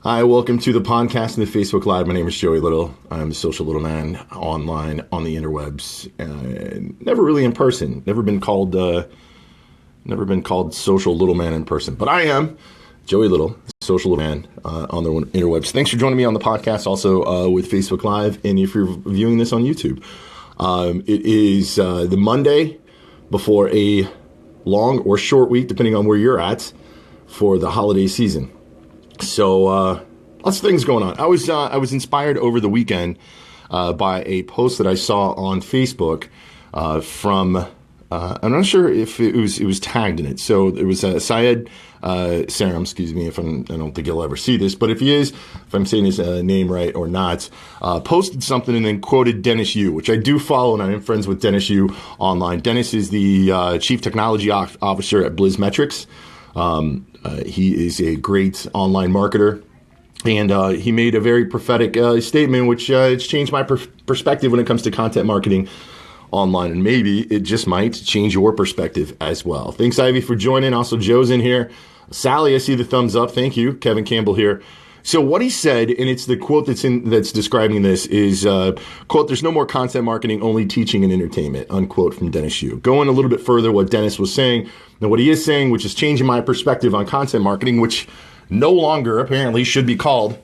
Hi, welcome to the podcast and the Facebook Live. My name is Joey Little. I'm a social little man online on the interwebs. Never really in person. Never been called social little man in person. But I am Joey Little, social little man on the interwebs. Thanks for joining me on the podcast, also with Facebook Live, and if you're viewing this on YouTube. It is the Monday before a long or short week, depending on where you're at, for the holiday season. So lots of things going on. I was inspired over the weekend by a post that I saw on Facebook from I'm not sure if it was tagged in it. So it was Syed Saram, excuse me, I don't think you'll ever see this, but if he is, if I'm saying his name right or not, posted something and then quoted Dennis Yu, which I do follow, and I'm friends with Dennis Yu online. Dennis is the Chief Technology Officer at BlizzMetrics. He is a great online marketer, and he made a very prophetic statement, which it's changed my perspective when it comes to content marketing online, and maybe it just might change your perspective as well. Thanks, Ivy, for joining. Also, Joe's in here. Sally, I see the thumbs up. Thank you. Kevin Campbell here. So what he said, and it's the quote that's describing this, is, quote, "There's no more content marketing, only teaching and entertainment," unquote, from Dennis Yu. Going a little bit further, what Dennis was saying, and what he is saying, which is changing my perspective on content marketing, which no longer apparently should be called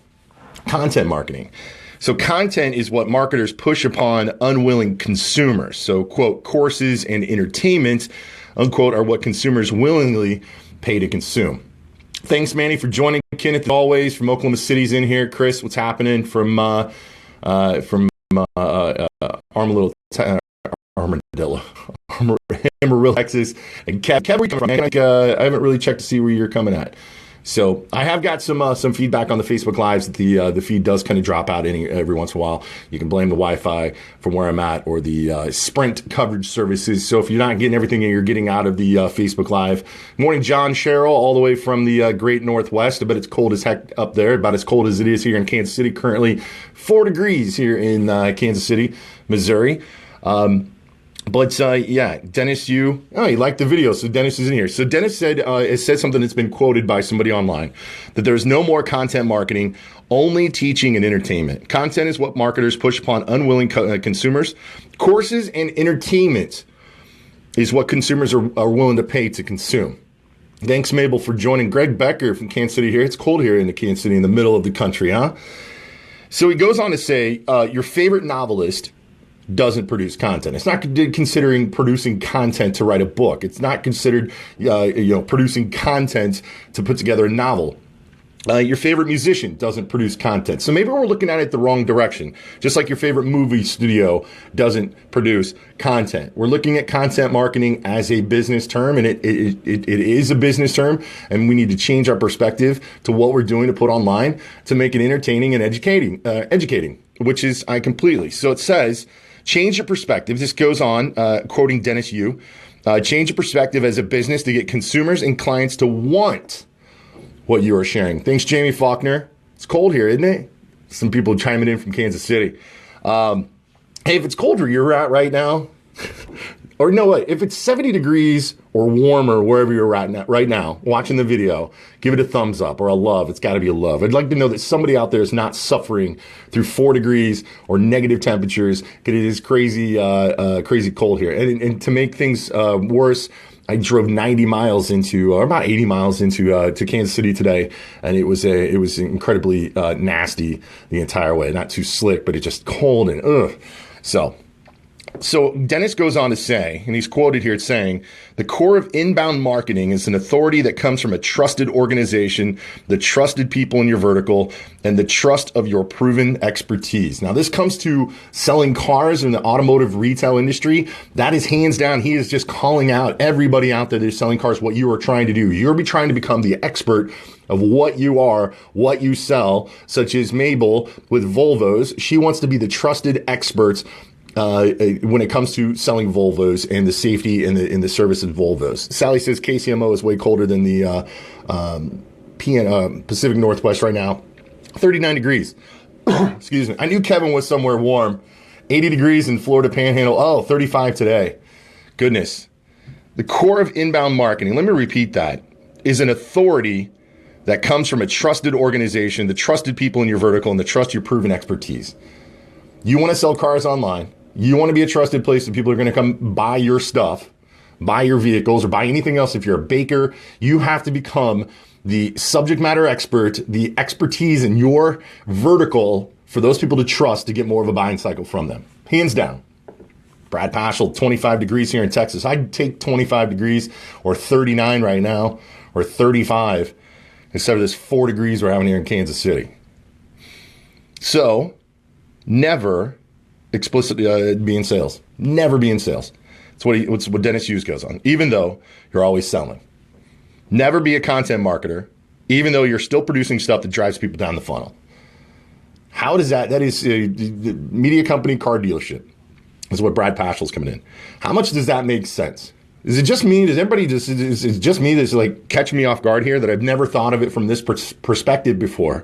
content marketing. So content is what marketers push upon unwilling consumers. So, quote, "Courses and entertainment," unquote, "are what consumers willingly pay to consume." Thanks, Manny, for joining. Kenneth, always, from Oklahoma City's in here. Chris, what's happening from Armadillo, Amarillo, Texas. And Kevin, I haven't really checked to see where you're coming at. So I have got some feedback on the Facebook Lives that the feed does kind of drop out every once in a while. You can blame the Wi-Fi from where I'm at or the Sprint coverage services. So if you're not getting everything that you're getting out of the Facebook Live. Morning, John Sherrill, all the way from the great Northwest. I bet it's cold as heck up there, about as cold as it is here in Kansas City. Currently 4 degrees here in Kansas City, Missouri. But yeah, Dennis Yu, he liked the video, so Dennis is in here. So Dennis said something that's been quoted by somebody online, that there's no more content marketing, only teaching and entertainment. Content is what marketers push upon unwilling consumers. Courses and entertainment is what consumers are willing to pay to consume. Thanks, Mabel, for joining. Greg Becker from Kansas City here. It's cold here in the Kansas City, in the middle of the country, huh? So he goes on to say, your favorite novelist doesn't produce content. It's not considering producing content to write a book. It's not considered, producing content to put together a novel. Your favorite musician doesn't produce content. So maybe we're looking at it the wrong direction. Just like your favorite movie studio doesn't produce content. We're looking at content marketing as a business term, and it is a business term, and we need to change our perspective to what we're doing to put online to make it entertaining and educating, which is I completely. So it says, change your perspective. This goes on, quoting Dennis Yu, change your perspective as a business to get consumers and clients to want what you are sharing. Thanks, Jamie Faulkner. It's cold here, isn't it? Some people chiming in from Kansas City. Hey, if it's cold where you're at right now, or no, wait, if it's 70 degrees or warmer wherever you're at right now, watching the video, give it a thumbs up or a love. It's got to be a love. I'd like to know that somebody out there is not suffering through 4 degrees or negative temperatures, because it is crazy cold here. And to make things worse, I drove 90 miles or about 80 miles to Kansas City today, and it was incredibly nasty the entire way. Not too slick, but it's just cold and ugh. So Dennis goes on to say, and he's quoted here saying, "The core of inbound marketing is an authority that comes from a trusted organization, the trusted people in your vertical, and the trust of your proven expertise." Now, this comes to selling cars in the automotive retail industry. That is hands down. He is just calling out everybody out there that is selling cars what you are trying to do. You're trying to become the expert of what you are, what you sell, such as Mabel with Volvos. She wants to be the trusted expert when it comes to selling Volvos and the safety and the service of Volvos. Sally says KCMO is way colder than the Pacific Northwest right now. 39 degrees. Excuse me. I knew Kevin was somewhere warm. 80 degrees in Florida Panhandle. Oh, 35 today. Goodness. The core of inbound marketing, let me repeat that, is an authority that comes from a trusted organization, the trusted people in your vertical, and the trust your proven expertise. You want to sell cars online. You want to be a trusted place that people are going to come buy your stuff, buy your vehicles, or buy anything else. If you're a baker, you have to become the subject matter expert, the expertise in your vertical for those people to trust to get more of a buying cycle from them. Hands down. Brad Paschal, 25 degrees here in Texas. I'd take 25 degrees or 39 right now or 35 instead of this 4 degrees we're having here in Kansas City. So never explicitly be in sales. Never be in sales. It's what Dennis Hughes goes on, even though you're always selling. Never be a content marketer, even though you're still producing stuff that drives people down the funnel. How does that is a media company, car dealership. Is what Brad Paschal's coming in. How much does that make sense? Is it just me? Does everybody just, is it just me that's like catching me off guard here that I've never thought of it from this perspective before?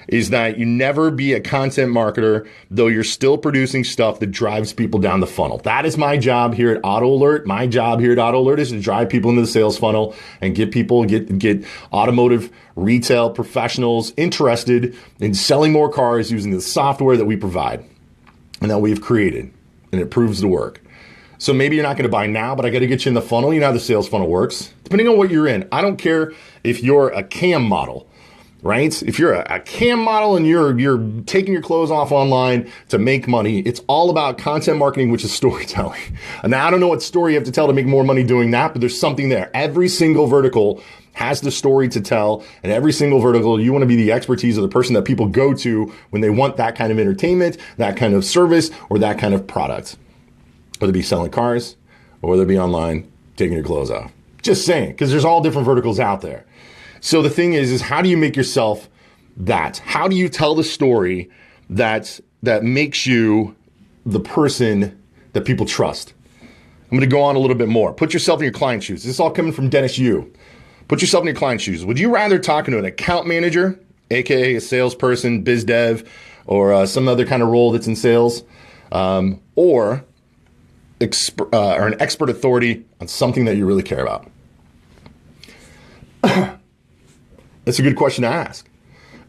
Is that you never be a content marketer, though you're still producing stuff that drives people down the funnel. That is my job here at Auto Alert. My job here at Auto Alert is to drive people into the sales funnel and get people, get automotive retail professionals interested in selling more cars using the software that we provide and that we've created. And it proves to work. So maybe you're not going to buy now, but I got to get you in the funnel. You know how the sales funnel works. Depending on what you're in. I don't care if you're a cam model, right? If you're a cam model and you're taking your clothes off online to make money, it's all about content marketing, which is storytelling. And now I don't know what story you have to tell to make more money doing that, but there's something there. Every single vertical has the story to tell, and every single vertical, you want to be the expertise of the person that people go to when they want that kind of entertainment, that kind of service, or that kind of product. Whether it be selling cars, or whether it be online, taking your clothes off. Just saying, because there's all different verticals out there. So the thing is how do you make yourself that? How do you tell the story that makes you the person that people trust? I'm going to go on a little bit more. Put yourself in your client's shoes. This is all coming from Dennis Yu. Put yourself in your client's shoes. Would you rather talk to an account manager, aka a salesperson, bizdev, or some other kind of role that's in sales, or an expert authority on something that you really care about? That's a good question to ask.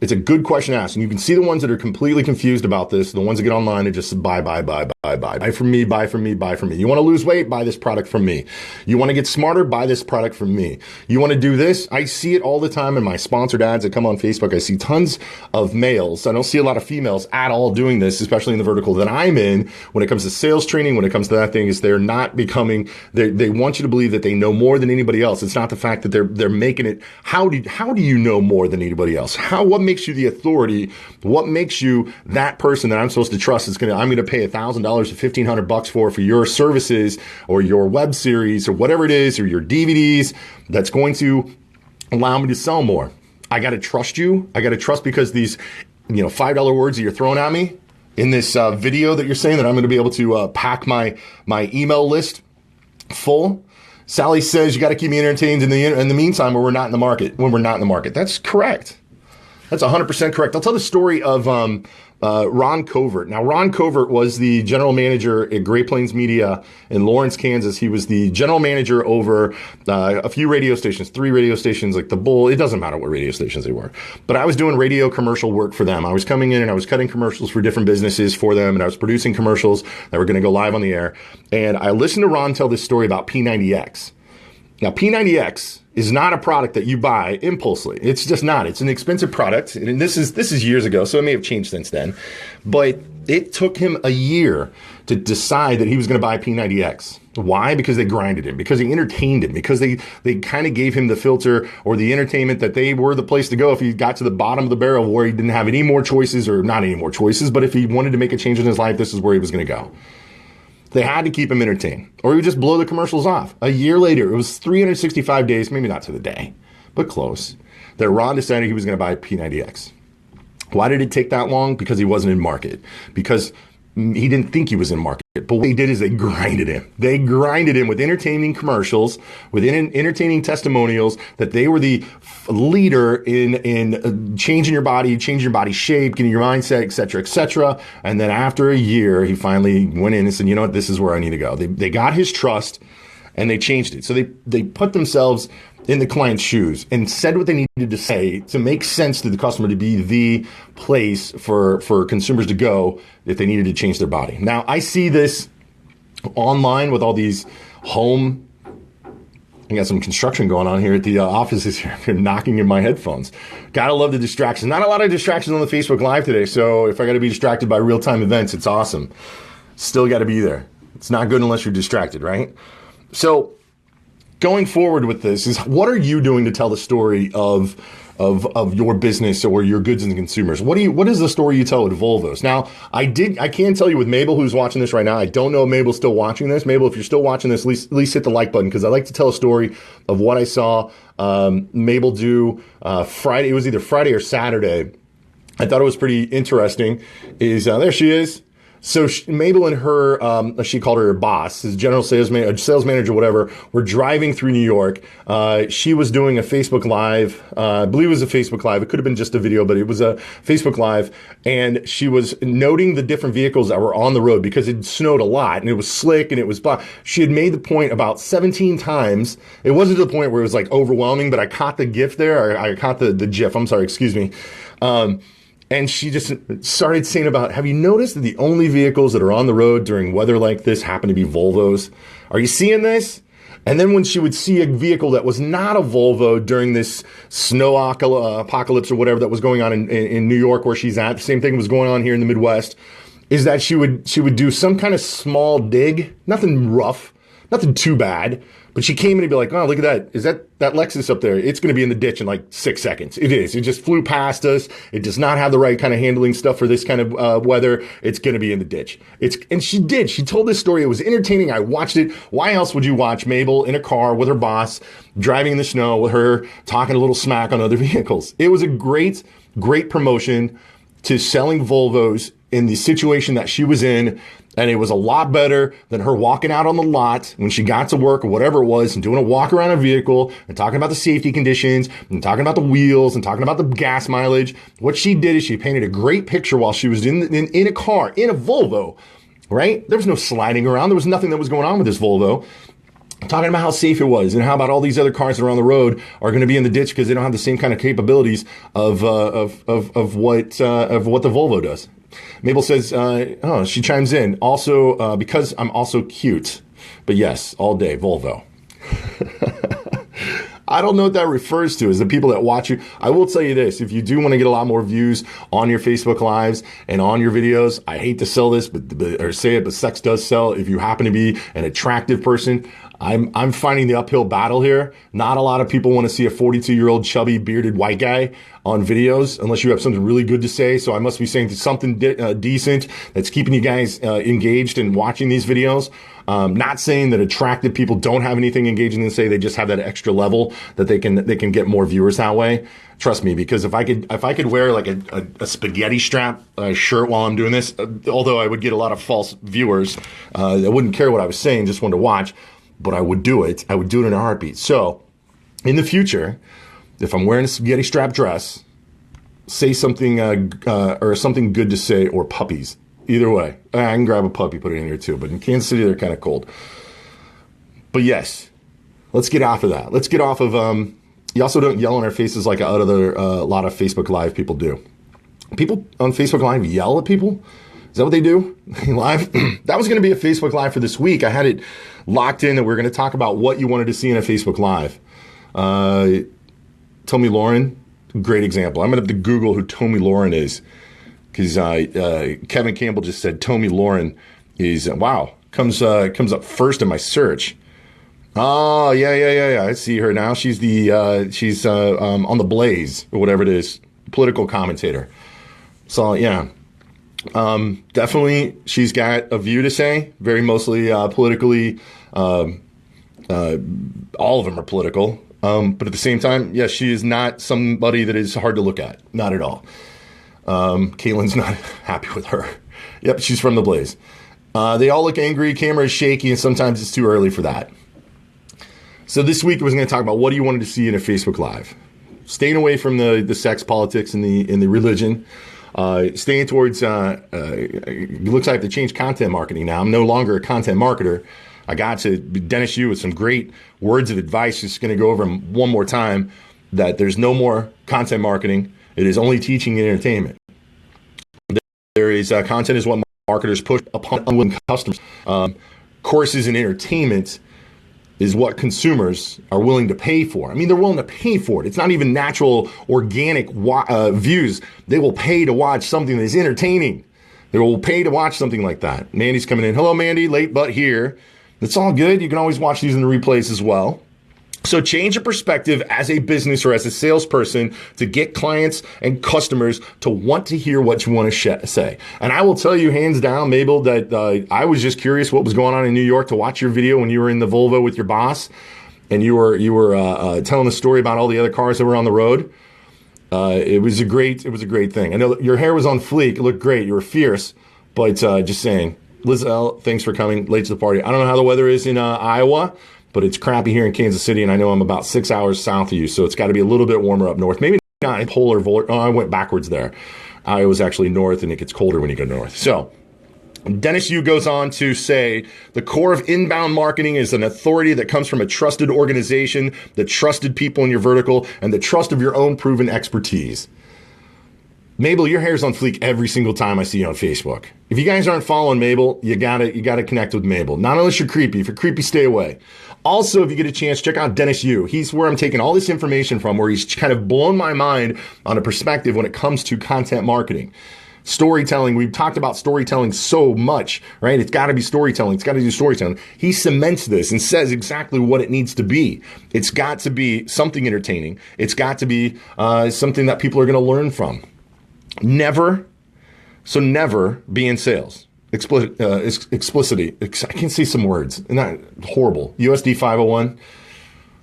It's a good question to ask. And you can see the ones that are completely confused about this, the ones that get online and just buy. Buy from me, buy from me, buy from me. You want to lose weight? Buy this product from me. You want to get smarter? Buy this product from me. You want to do this? I see it all the time in my sponsored ads that come on Facebook. I see tons of males. I don't see a lot of females at all doing this, especially in the vertical that I'm in. When it comes to sales training, when it comes to that thing, is they're not becoming, they want you to believe that they know more than anybody else. It's not the fact that they're making it. How do you know more than anybody else? What makes you the authority? What makes you that person that I'm supposed to trust I'm going to pay $1,000 to $1,500 for your services or your web series or whatever it is, or your DVDs that's going to allow me to sell more? I got to trust you. I got to trust because these, $5 words that you're throwing at me in this video that you're saying that I'm going to be able to pack my email list full. Sally says you got to keep me entertained in the meantime when we're not in the market. That's correct. That's 100% correct. I'll tell the story of Ron Covert. Now, Ron Covert was the general manager at Great Plains Media in Lawrence, Kansas. He was the general manager over a few radio stations, 3 radio stations like The Bull. It doesn't matter what radio stations they were. But I was doing radio commercial work for them. I was coming in and I was cutting commercials for different businesses for them, and I was producing commercials that were going to go live on the air. And I listened to Ron tell this story about P90X. Now, P90X is not a product that you buy impulsively. It's just not. It's an expensive product. And this is years ago, so it may have changed since then. But it took him a year to decide that he was going to buy P90X. Why? Because they grinded him, because they entertained him, because they kind of gave him the filter or the entertainment that they were the place to go if he got to the bottom of the barrel where he didn't have any more choices, or not any more choices, but if he wanted to make a change in his life, this is where he was going to go. They had to keep him entertained, or he would just blow the commercials off. A year later, it was 365 days, maybe not to the day, but close, that Ron decided he was going to buy P90X. Why did it take that long? Because he wasn't in market. Because he didn't think he was in market. But what they did is they grinded him. They grinded him with entertaining commercials, with entertaining testimonials that they were the leader in changing your body shape, getting your mindset, et cetera, et cetera. And then after a year, he finally went in and said, you know what, this is where I need to go. They got his trust and they changed it. So they put themselves in the client's shoes and said what they needed to say to make sense to the customer, to be the place for consumers to go if they needed to change their body. Now, I see this online with all these home. I got some construction going on here at the offices here. They're knocking in my headphones. Gotta love the distractions. Not a lot of distractions on the Facebook Live today, so if I gotta be distracted by real-time events, it's awesome. Still gotta be there. It's not good unless you're distracted, right? So going forward with this is, what are you doing to tell the story of your business or your goods and consumers? What is the story you tell with Volvos? Now, I can tell you with Mabel, who's watching this right now. I don't know if Mabel's still watching this. Mabel, if you're still watching this, at least hit the like button, because I like to tell a story of what I saw Mabel do Friday. It was either Friday or Saturday. I thought it was pretty interesting. There she is. So Mabel and her, she called her boss, his general sales manager, whatever, were driving through New York. She was doing a Facebook Live. I believe it was a Facebook Live. It could have been just a video, but it was a Facebook Live. And she was noting the different vehicles that were on the road because it snowed a lot and it was slick and it was, she had made the point about 17 times. It wasn't to the point where it was like overwhelming, but I caught the GIF there. I caught the GIF. I'm sorry, excuse me. And she just started saying about, have you noticed that the only vehicles that are on the road during weather like this happen to be Volvos? Are you seeing this? And then when she would see a vehicle that was not a Volvo during this snow apocalypse or whatever that was going on in New York where she's at, the same thing was going on here in the Midwest, is that she would do some kind of small dig, nothing rough, nothing too bad. But she came in and be like, oh, look at that. Is that Lexus up there? It's going to be in the ditch in like 6 seconds. It is. It just flew past us. It does not have the right kind of handling stuff for this kind of weather. It's going to be in the ditch. And she did. She told this story. It was entertaining. I watched it. Why else would you watch Mabel in a car with her boss, driving in the snow with her, talking a little smack on other vehicles? It was a great, great promotion to selling Volvos in the situation that she was in. And it was a lot better than her walking out on the lot when she got to work or whatever it was and doing a walk around a vehicle and talking about the safety conditions and talking about the wheels and talking about the gas mileage. What she did is she painted a great picture while she was in a car, in a Volvo, right? There was no sliding around. There was nothing that was going on with this Volvo. Talking about how safe it was and how about all these other cars that are on the road are going to be in the ditch because they don't have the same kind of capabilities of what the Volvo does. Mabel says, she chimes in, also, because I'm also cute. But yes, all day, Volvo. I don't know what that refers to, is the people that watch you. I will tell you this, if you do want to get a lot more views on your Facebook Lives and on your videos, I hate to sell this, but sex does sell. If you happen to be an attractive person, I'm finding the uphill battle here. Not a lot of people want to see a 42-year-old chubby bearded white guy on videos unless you have something really good to say. So I must be saying something decent that's keeping you guys engaged and watching these videos. Not saying that attractive people don't have anything engaging to say. They just have that extra level that they can get more viewers that way. Trust me, because if I could wear like a spaghetti strap shirt while I'm doing this, although I would get a lot of false viewers, I wouldn't care what I was saying, just wanted to watch. But I would do it. I would do it in a heartbeat. So in the future, if I'm wearing a spaghetti strap dress, say something or something good to say, or puppies. Either way, I can grab a puppy, put it in here too. But in Kansas City, they're kind of cold. But yes, let's get off of that. Let's get off of. You also don't yell in our faces like a lot of Facebook Live people do. People on Facebook Live yell at people. Is that what they do? Live? That was going to be a Facebook Live for this week. I had it locked in that we're going to talk about what you wanted to see in a Facebook Live. Tommy Lauren, great example. I'm going to have to Google who Tommy Lauren is, because Kevin Campbell just said Tommy Lauren is, comes up first in my search. Oh, yeah. I see her now. She's she's on the Blaze or whatever it is, political commentator. So, yeah. Definitely she's got a view to say, very mostly politically. All of them are political. But at the same time, yes, she is not somebody that is hard to look at. Not at all. Caitlin's not happy with her. Yep, she's from the Blaze. They all look angry, camera is shaky, and sometimes it's too early for that. So this week I was going to talk about what do you wanted to see in a Facebook Live. Staying away from the sex, politics, and the religion. Staying towards, it looks like I have to change content marketing now. I'm no longer a content marketer. I got to Dennis Yu with some great words of advice. Just going to go over them one more time, that there's no more content marketing. It is only teaching and entertainment. There is content is what marketers push upon unwilling customers. Courses and entertainment is what consumers are willing to pay for. I mean, they're willing to pay for it. It's not even natural, organic views. They will pay to watch something that is entertaining. They will pay to watch something like that. Mandy's coming in. Hello, Mandy. Late but here. It's all good. You can always watch these in the replays as well. So change your perspective as a business or as a salesperson to get clients and customers to want to hear what you want to say. And I will tell you hands down, Mabel, that I was just curious what was going on in New York to watch your video when you were in the Volvo with your boss, and you were telling the story about all the other cars that were on the road. It was a great thing. I know your hair was on fleek. It looked great. You were fierce, but just saying. Lizelle, thanks for coming late to the party. I don't know how the weather is in Iowa, but it's crappy here in Kansas City, and I know I'm about 6 hours south of you, so it's got to be a little bit warmer up north. Maybe not polar. Oh, I went backwards there. I was actually north, and it gets colder when you go north. So Dennis Yu goes on to say, the core of inbound marketing is an authority that comes from a trusted organization, the trusted people in your vertical, and the trust of your own proven expertise. Mabel, your hair's on fleek every single time I see you on Facebook. If you guys aren't following Mabel, you gotta connect with Mabel. Not unless you're creepy. If you're creepy, stay away. Also, if you get a chance, check out Dennis Yu. He's where I'm taking all this information from, where he's kind of blown my mind on a perspective when it comes to content marketing. Storytelling, we've talked about storytelling so much, right? It's got to be storytelling. It's got to do storytelling. He cements this and says exactly what it needs to be. It's got to be something entertaining. It's got to be something that people are going to learn from. Never be in sales. Explicitity. I can say some words. Isn't that horrible? USD 501.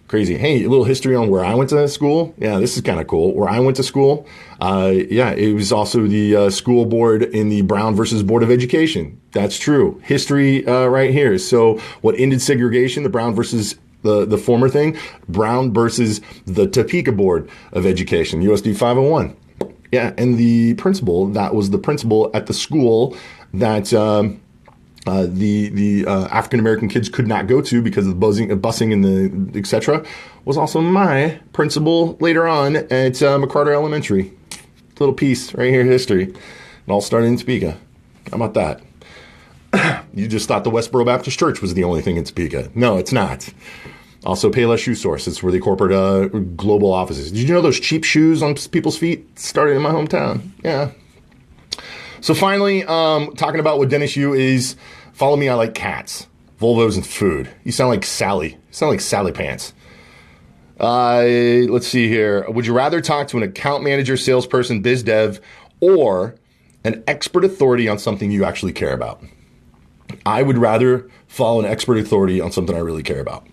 Crazy. Hey, a little history on where I went to school. Yeah, this is kind of cool. Where I went to school. It was also the school board in the Brown versus Board of Education. That's true. History right here. So what ended segregation, the Brown versus the former thing, Brown versus the Topeka Board of Education, USD 501. Yeah, and the principal, that was the principal at the school that the African-American kids could not go to because of the busing and the et cetera, was also my principal later on at McCarter Elementary. Little piece right here, history. It all started in Topeka. How about that? You just thought the Westboro Baptist Church was the only thing in Topeka. No, it's not. Also, Payless Shoe Source. It's where the corporate global office is. Did you know those cheap shoes on people's feet started in my hometown? Yeah. So finally, talking about what Dennis Yu is, follow me, I like cats, Volvos, and food. You sound like Sally. You sound like Sally Pants. Let's see here. Would you rather talk to an account manager, salesperson, biz dev, or an expert authority on something you actually care about? I would rather follow an expert authority on something I really care about.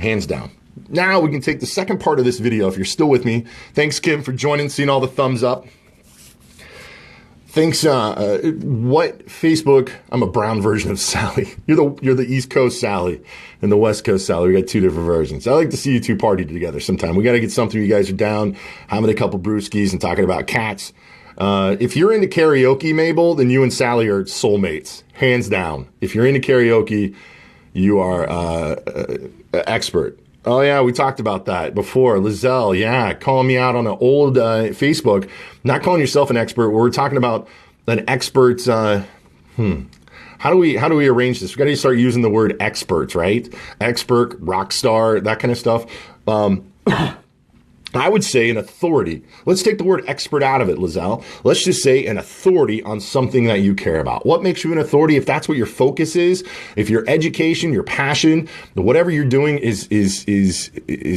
Hands down. Now we can take the second part of this video if you're still with me. Thanks, Kim, for joining, seeing all the thumbs up. Thanks, what Facebook, I'm a brown version of Sally. You're the East Coast Sally and the West Coast Sally. We got two different versions. I like to see you two party together sometime. We got to get something. You guys are down, having a couple brewskis and talking about cats. If you're into karaoke, Mabel, then you and Sally are soulmates, hands down. If you're into karaoke, you are expert. Oh, yeah, we talked about that before. Lizelle, yeah, calling me out on an old Facebook. Not calling yourself an expert. We're talking about an expert. How do we arrange this? We got to start using the word expert, right? Expert, rock star, that kind of stuff. I would say an authority. Let's take the word expert out of it, Lizelle. Let's just say an authority on something that you care about. What makes you an authority? If that's what your focus is, if your education, your passion, whatever you're doing is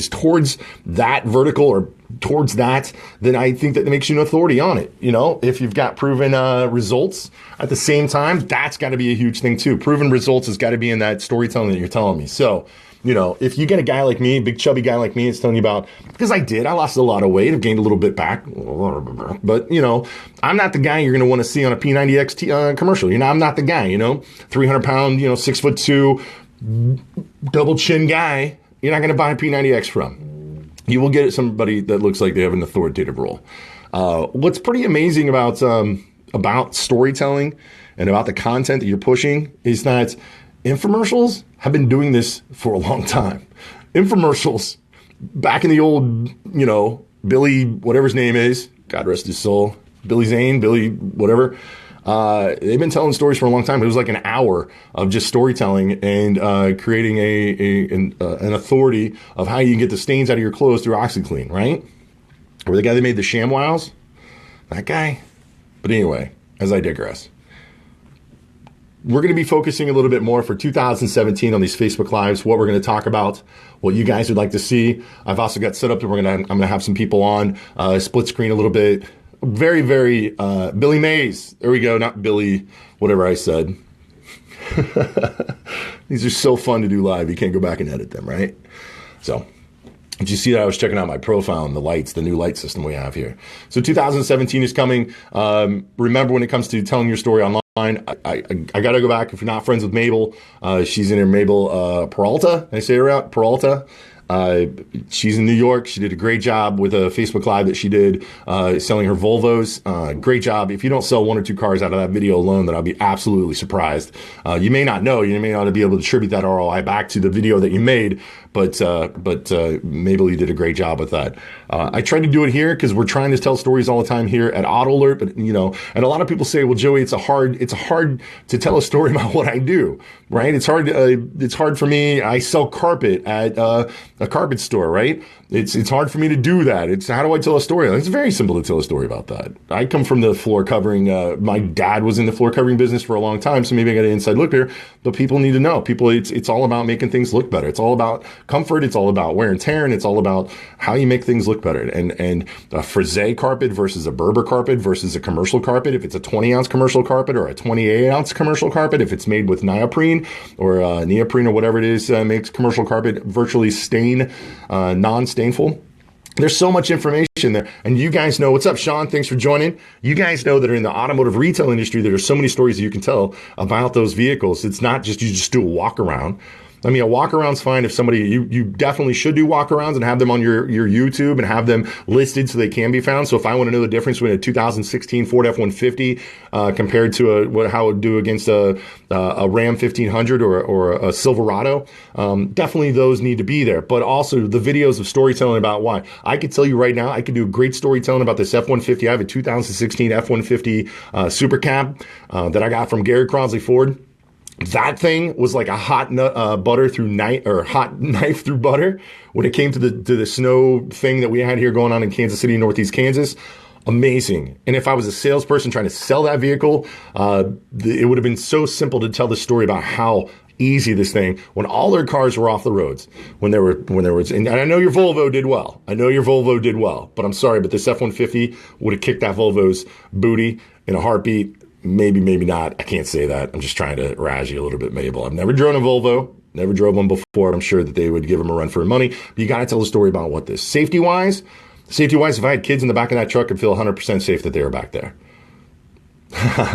towards that vertical or towards that, then I think that makes you an authority on it. You know, if you've got proven results at the same time, that's got to be a huge thing too. Proven results has got to be in that storytelling that you're telling me. So, you know, if you get a guy like me, big chubby guy like me, it's telling you about, because I lost a lot of weight, I've gained a little bit back, but you know, I'm not the guy you're going to want to see on a P90X commercial. You know, I'm not the guy, you know, 300 pound, you know, 6'2", double chin guy. You're not going to buy a P90X from. You will get somebody that looks like they have an authoritative role. What's pretty amazing about storytelling and about the content that you're pushing is that Infomercials have been doing this for a long time. Infomercials, back in the old, Billy, whatever his name is, God rest his soul, Billy Zane, Billy, whatever. They've been telling stories for a long time. It was like an hour of just storytelling and creating an authority of how you can get the stains out of your clothes through OxyClean, right? Or the guy that made the ShamWows, that guy. But anyway, as I digress. We're going to be focusing a little bit more for 2017 on these Facebook Lives, what we're going to talk about, what you guys would like to see. I've also got set up that I'm going to have some people on, split screen a little bit. Very, very, Billy Mays. There we go. Not Billy, whatever I said. These are so fun to do live. You can't go back and edit them, right? So, did you see that I was checking out my profile and the lights, the new light system we have here? So 2017 is coming. Remember, when it comes to telling your story online, I got to go back. If you're not friends with Mabel, she's in here, Mabel Peralta. Did I say her out? Peralta. She's in New York. She did a great job with a Facebook Live that she did selling her Volvos. Great job. If you don't sell 1 or 2 cars out of that video alone, then I'll be absolutely surprised. You may not know. You may not be able to attribute that ROI back to the video that you made, but Mabel, you did a great job with that. I try to do it here because we're trying to tell stories all the time here at Auto Alert, but and a lot of people say, well, Joey, it's hard to tell a story about what I do, right? It's hard for me. I sell carpet at a carpet store, right? It's hard for me to do that. It's how do I tell a story? It's very simple to tell a story about that. I come from the floor covering. My dad was in the floor covering business for a long time, so maybe I got an inside look there. But people need to know. It's all about making things look better. It's all about comfort. It's all about wear and tear, and it's all about how you make things look better. And a frisé carpet versus a Berber carpet versus a commercial carpet. If it's a 20-ounce commercial carpet or a 28-ounce commercial carpet, if it's made with neoprene or neoprene or whatever it is, makes commercial carpet virtually non-stainful. There's so much information there. And you guys know, what's up, Sean? Thanks for joining. You guys know that in the automotive retail industry, there are so many stories that you can tell about those vehicles. It's not just, you just do a walk around. I mean, a walk around's fine if somebody, you definitely should do walk arounds and have them on your YouTube and have them listed so they can be found. So if I want to know the difference between a 2016 Ford F-150 compared to how it would do against a Ram 1500 or a Silverado, definitely those need to be there. But also the videos of storytelling about why. I could tell you right now, I could do great storytelling about this F-150. I have a 2016 F-150 Super Cab that I got from Gary Crosley Ford. That thing was like a hot hot knife through butter when it came to the snow thing that we had here going on in Kansas City, Northeast Kansas. Amazing. And if I was a salesperson trying to sell that vehicle, it would have been so simple to tell the story about how easy this thing, when all their cars were off the roads, and I know your Volvo did well. But I'm sorry, but this F-150 would have kicked that Volvo's booty in a heartbeat. Maybe not. I can't say that. I'm just trying to razz you a little bit, Mabel. I've never driven a Volvo, never drove one before. I'm sure that they would give them a run for their money. But you got to tell a story about what this. Safety-wise, if I had kids in the back of that truck, I'd feel 100% safe that they were back there.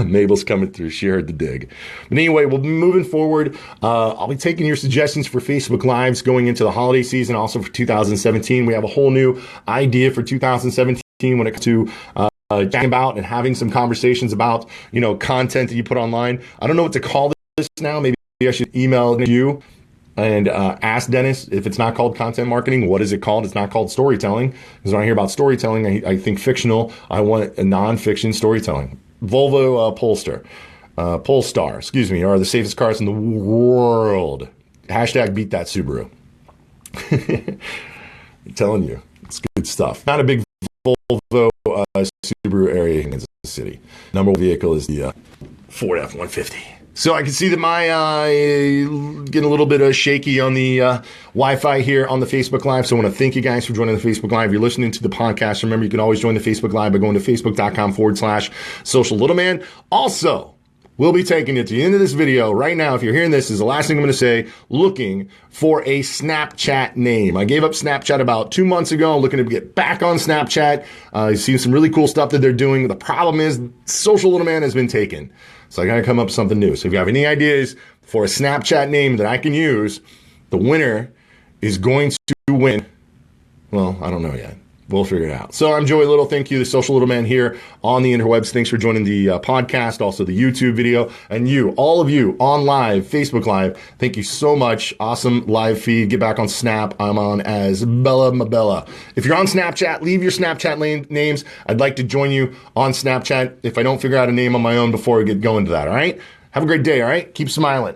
Mabel's coming through. She heard the dig. But anyway, we'll be moving forward. I'll be taking your suggestions for Facebook Lives going into the holiday season, also for 2017. We have a whole new idea for 2017 when it comes to talking about and having some conversations about, content that you put online. I don't know what to call this now. Maybe I should email you and ask Dennis if it's not called content marketing. What is it called? It's not called storytelling. Because when I hear about storytelling, I think fictional. I want a non-fiction storytelling. Volvo Polestar, are the safest cars in the world. Hashtag beat that Subaru. I'm telling you, it's good stuff. Not a big Volvo Subaru area in Kansas City. Number one vehicle is the Ford F-150. So I can see that my getting a little bit shaky on the Wi-Fi here on the Facebook Live. So I want to thank you guys for joining the Facebook Live. If you're listening to the podcast, remember you can always join the Facebook Live by going to facebook.com/social little man. Also, we'll be taking it to the end of this video right now. If you're hearing this, is the last thing I'm going to say, looking for a Snapchat name. I gave up Snapchat about 2 months ago. I'm looking to get back on Snapchat. I've seen some really cool stuff that they're doing. The problem is Social Little Man has been taken. So I got to come up with something new. So if you have any ideas for a Snapchat name that I can use, the winner is going to win. Well, I don't know yet. We'll figure it out. So I'm Joey Little. Thank you, the social little man here on the interwebs. Thanks for joining the podcast, also the YouTube video. And you, all of you on live, Facebook Live, thank you so much. Awesome live feed. Get back on Snap. I'm on as Bella Mabella. If you're on Snapchat, leave your Snapchat names. I'd like to join you on Snapchat if I don't figure out a name on my own before we get going to that, all right? Have a great day, all right? Keep smiling.